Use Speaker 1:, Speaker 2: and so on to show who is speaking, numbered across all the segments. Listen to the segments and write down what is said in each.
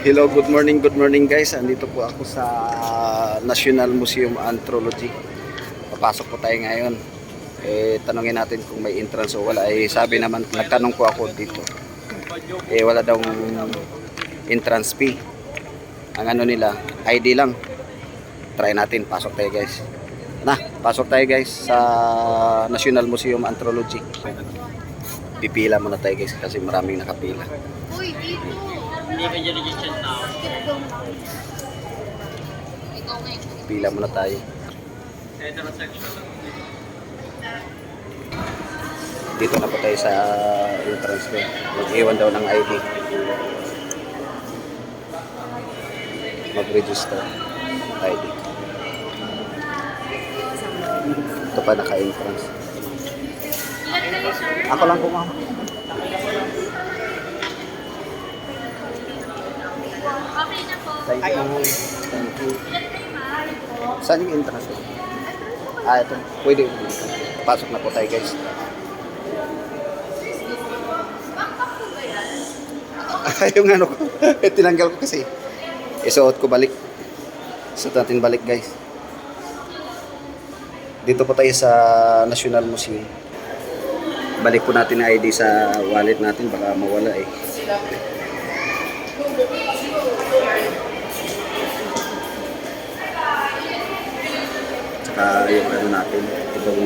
Speaker 1: Hello, good morning guys. Andito po ako sa National Museum Anthropology. Papasok po tayo ngayon. Tanungin natin kung may entrance o wala. Sabi naman, nagtanong po ako dito. Wala daw entrance fee. Ang ano nila, ID lang. Try natin, pasok tayo guys. Pasok tayo guys sa National Museum Anthropology. Pipila muna tayo guys kasi maraming nakapila.
Speaker 2: Uy, dito!
Speaker 3: Hindi ka dyan dyan tao.
Speaker 2: Ikaw nga.
Speaker 1: Pila muna tayo.
Speaker 3: Heterosexual.
Speaker 1: Dito na po tayo sa entrance ko. Mag-iwan daw ng ID. Mag-register ID. Ito pa naka-entrance.
Speaker 2: Ilan kayo, sir?
Speaker 1: Ako lang po, ma'am.
Speaker 2: Okay na po.
Speaker 1: Thank you. Thank you.
Speaker 2: Ilan kayo, ma'am?
Speaker 1: Saan yung entrance ko? Ito. Pwede. Pasok na po tayo, guys.
Speaker 2: Backpack po ba yan?
Speaker 1: Yung ano ko. Tinanggal ko kasi. Isuot ko balik. Isuot natin balik, guys. Dito po tayo sa National Museum. Balik po natin ang ID sa wallet natin. Baka mawala eh. Tsaka yung ano natin. Itong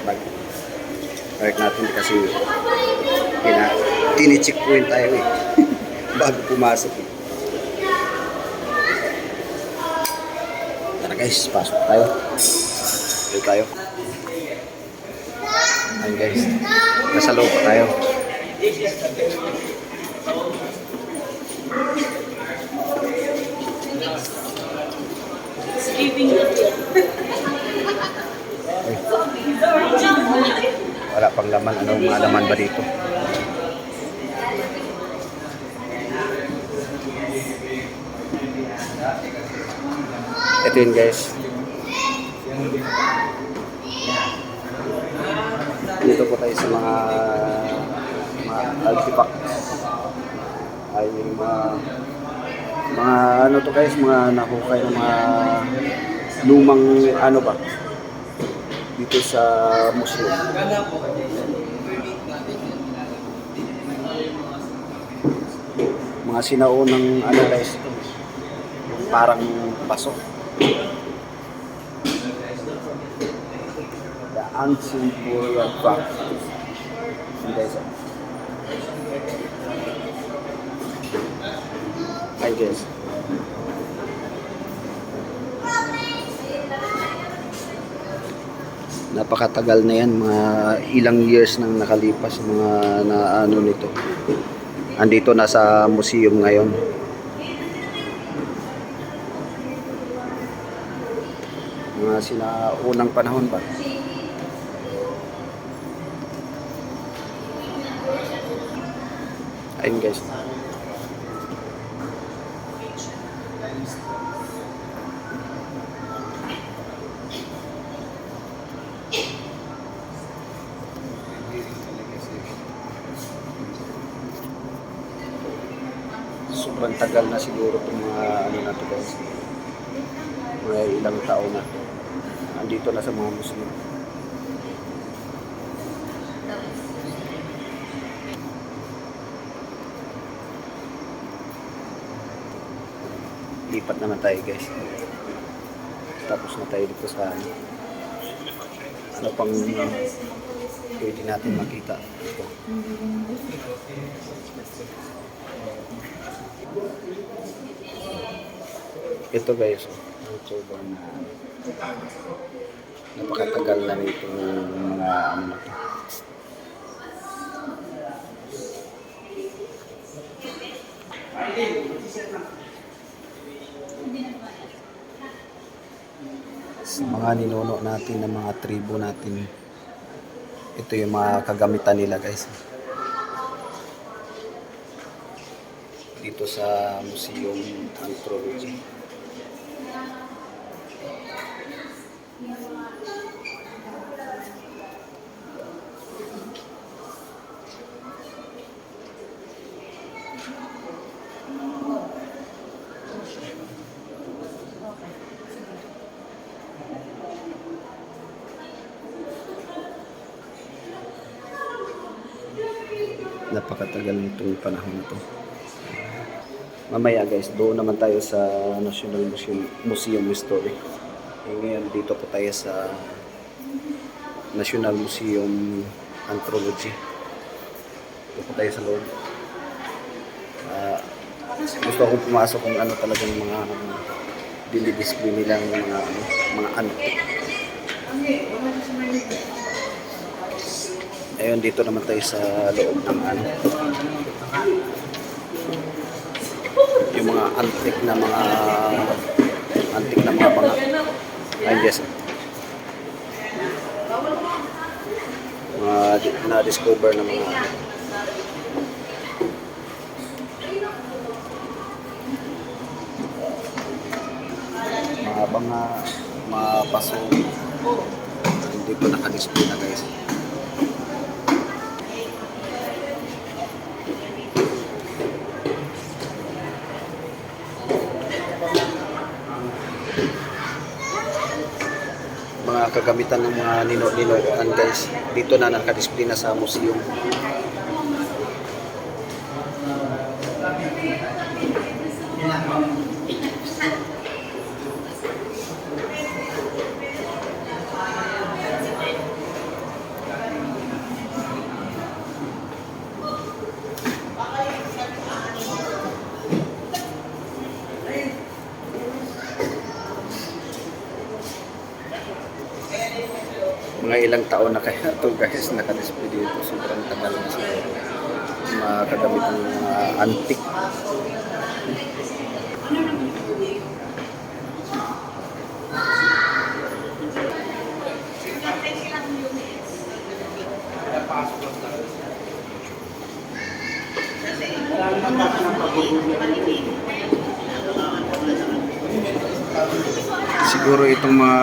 Speaker 1: bag. Bag natin kasi tinicheck po yun tayo eh. Bago pumasok eh. Tara guys, pasok tayo. Dito tayo. Ayun guys. Nasa loob pa tayo.
Speaker 2: Sleeping na
Speaker 1: Wala pang laman. Anong mga laman ba dito? Ito yun guys. Dito po tayo sa mga artifacts. Ay yung mga ano to guys, mga nahukay ng mga lumang ano ba dito sa museum. Mga sinaunang ano guys, parang paso. The ancient burial ground. Guys. I guess. Napakatagal na yan, mga ilang years nang nakalipas, mga na ano nito. Andito na sa museum ngayon. Mga sinaunang panahon ba? Ayun guys. Sobrang tagal na siguro itong mga ano na ito guys. Mga ilang taon na. Andito na sa mga museum. Lipat naman tayo guys. Tapos na tayo dito sa ano pang pwede natin makita ito. Ito guys, ang sobrang napakatagal na nito mga ano na to. Sa mga ninuno natin ng mga tribo natin, ito yung mga kagamitan nila guys. Dito sa Museum Anthropology. Napakatagal nitong panahon na to. Mamaya guys, doon naman tayo sa National Museum History. Ngayon dito po tayo sa National Museum Anthropology. Dito po tayo sa loob. Gusto akong pumasok kung ano talagang mga dinidisplay nilang mga antique. Ayun, dito naman tayo sa loob ng yung mga antique na mga banga. Ayun guys. Mga na-discover na mga banga, mga paso. Dito naka-display na guys. Mga kagamitan ng mga nino-ninoan guys, dito na naka-display na sa museum. Mga ilang taon na kaya ito guys naka-display dito, sobrang tagal na sa mga kagamitan ng mga antique. Siguro itong mga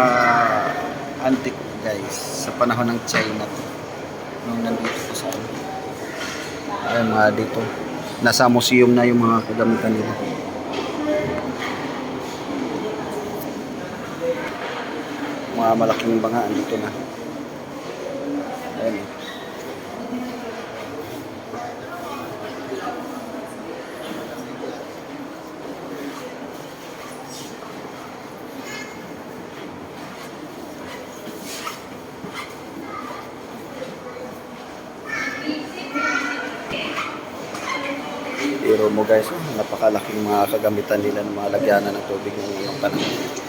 Speaker 1: antique guys sa panahon ng China nung nandito ko sa ay mga dito nasa museum na yung mga kagamitan nila. Mga malaking banga andito na. Ayun. Pero mo guys, napakalaking mga kagamitan nila ng mga lagyanan ng tubig ng mga panahon.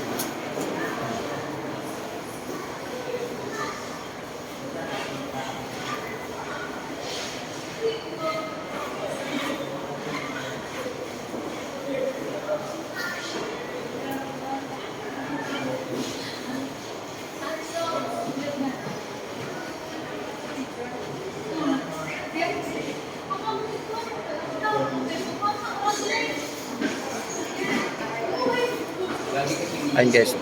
Speaker 1: Ayun guys.